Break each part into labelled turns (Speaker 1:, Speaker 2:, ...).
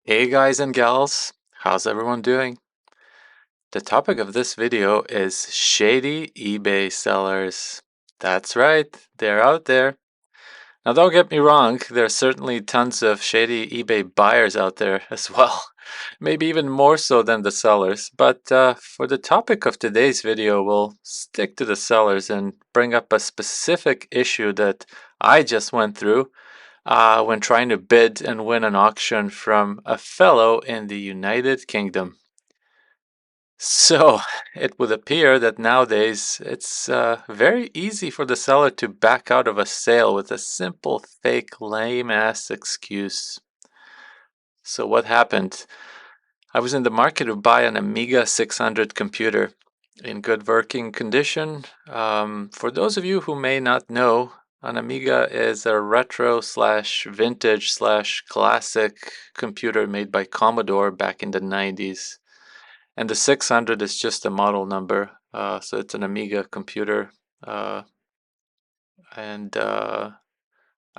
Speaker 1: Hey guys and gals, how's everyone doing? The topic of this video is shady eBay sellers. That's right, they're out there. Now don't get me wrong, there are certainly tons of shady eBay buyers out there as well. Maybe even more so than the sellers, but for the topic of today's video, we'll stick to the sellers and bring up a specific issue that I just went through when trying to bid and win an auction from a fellow in the United Kingdom. So it would appear that nowadays it's very easy for the seller to back out of a sale with a simple, fake, lame ass excuse. So what happened? I was in the market to buy an Amiga 600 computer in good working condition. For those of you who may not know, an Amiga is a retro slash vintage slash classic computer made by Commodore back in the 90s. And the 600 is just a model number. So it's an Amiga computer. Uh, and I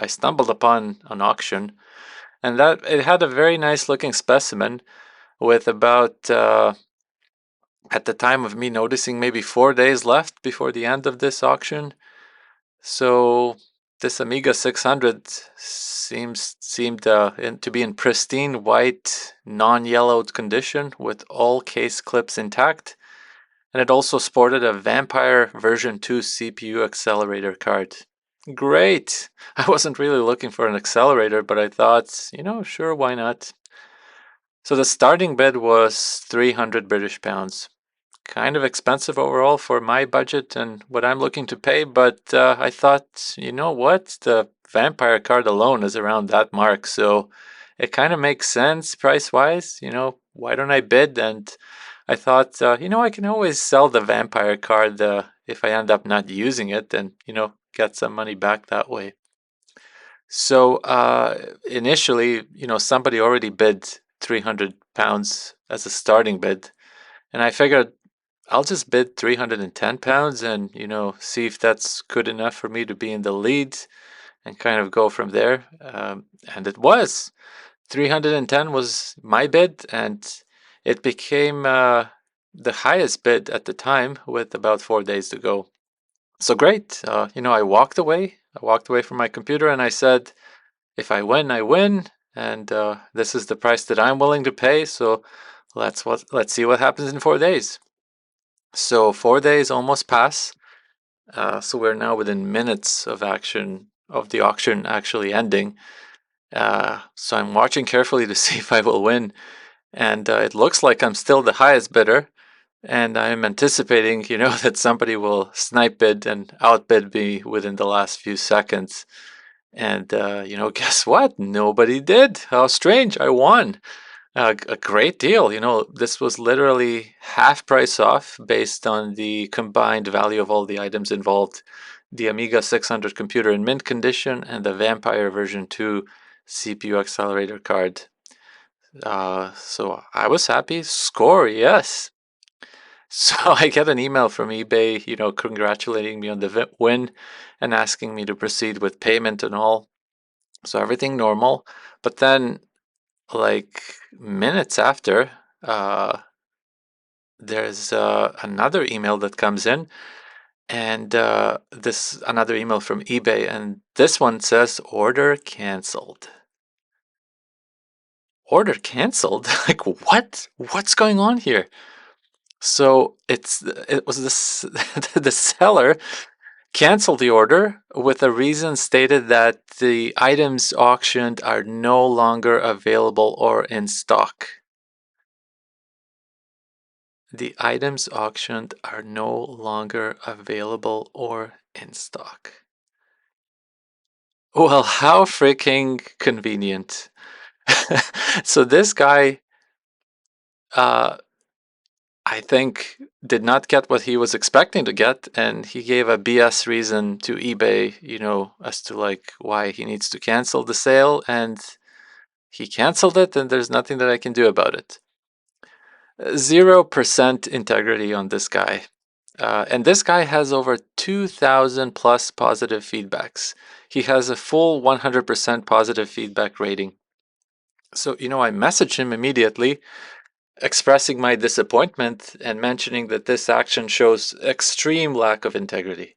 Speaker 1: stumbled upon an auction, and that it had a very nice looking specimen with about at the time of me noticing maybe 4 days left before the end of this auction. So this Amiga 600 seemed to be in pristine white, non-yellowed condition with all case clips intact, and it also sported a Vampire version 2 CPU accelerator card. Great! I wasn't really looking for an accelerator, but I thought, sure, why not? So the starting bid was 300 British pounds. Kind of expensive overall for my budget and what I'm looking to pay, but I thought, you know what? The vampire card alone is around that mark, so it kind of makes sense price wise. Why don't I bid? And I thought, I can always sell the vampire card if I end up not using it and, get some money back that way. So initially, somebody already bid 300 pounds as a starting bid. And I figured I'll just bid 310 pounds and, see if that's good enough for me to be in the lead and kind of go from there. And it was. 310 was my bid, and it became the highest bid at the time with about 4 days to go. So great. I walked away. I walked away from my computer and I said, if I win, I win. And this is the price that I'm willing to pay. So let's see what happens in 4 days. So 4 days almost pass. So we're now within minutes of the auction actually ending. So I'm watching carefully to see if I will win, and it looks like I'm still the highest bidder. And I'm anticipating, that somebody will snipe bid and outbid me within the last few seconds. And guess what? Nobody did. How strange! I won. A great deal. This was literally half price off based on the combined value of all the items involved. The Amiga 600 computer in mint condition and the Vampire version 2 CPU accelerator card. So I was happy. Score, yes. So I get an email from eBay, congratulating me on the win and asking me to proceed with payment and all. So everything normal. But then like minutes after, there's another email that comes in, and this another email from eBay, and this one says order canceled. Order canceled? Like what? What's going on here? So it was this the seller canceled the order with a reason stated that the items auctioned are no longer available or in stock. The items auctioned are no longer available or in stock. Well, how freaking convenient. So this guy, uh, I think, did not get what he was expecting to get, and he gave a BS reason to eBay, as to like why he needs to cancel the sale, and he canceled it, and there's nothing that I can do about it. 0% integrity on this guy. And this guy has over 2,000 plus positive feedbacks. He has a full 100% positive feedback rating. So, I messaged him immediately, expressing my disappointment and mentioning that this action shows extreme lack of integrity.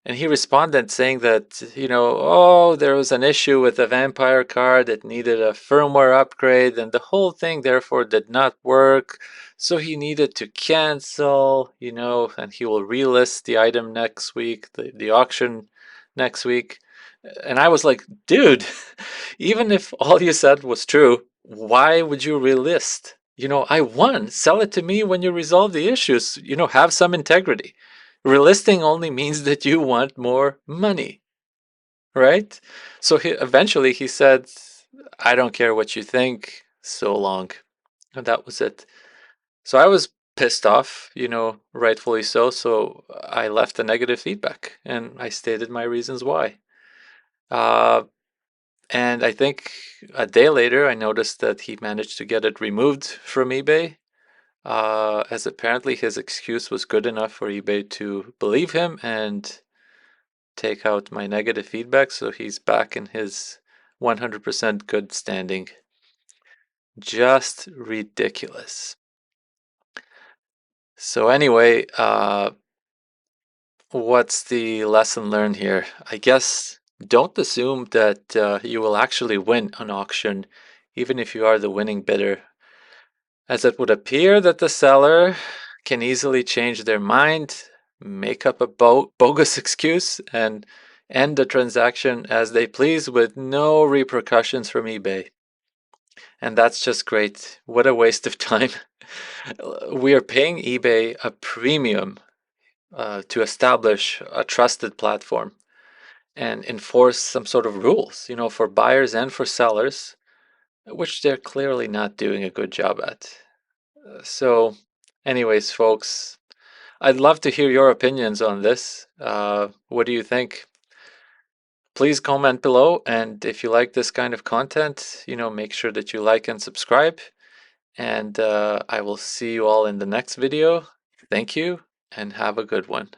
Speaker 1: And he responded saying that, oh, there was an issue with the vampire card that needed a firmware upgrade, and the whole thing therefore did not work. So he needed to cancel, and he will relist the item next week, the auction next week. And I was like, dude, even if all you said was true, why would you relist? I won. Sell it to me when you resolve the issues. Have some integrity. Relisting only means that you want more money, right? So eventually he said, I don't care what you think, so long. And that was it. So I was pissed off, rightfully so. So I left a negative feedback and I stated my reasons why. Uh, and I think a day later, I noticed that he managed to get it removed from eBay, as apparently his excuse was good enough for eBay to believe him and take out my negative feedback, so he's back in his 100% good standing. Just ridiculous. So anyway, what's the lesson learned here? I guess don't assume that you will actually win an auction, even if you are the winning bidder, as it would appear that the seller can easily change their mind, make up a bogus excuse, and end the transaction as they please with no repercussions from eBay. And that's just great. What a waste of time. We are paying eBay a premium to establish a trusted platform and enforce some sort of rules, for buyers and for sellers, which they're clearly not doing a good job at. So, anyways, folks, I'd love to hear your opinions on this. What do you think? Please comment below, and if you like this kind of content, make sure that you like and subscribe. And I will see you all in the next video. Thank you, and have a good one.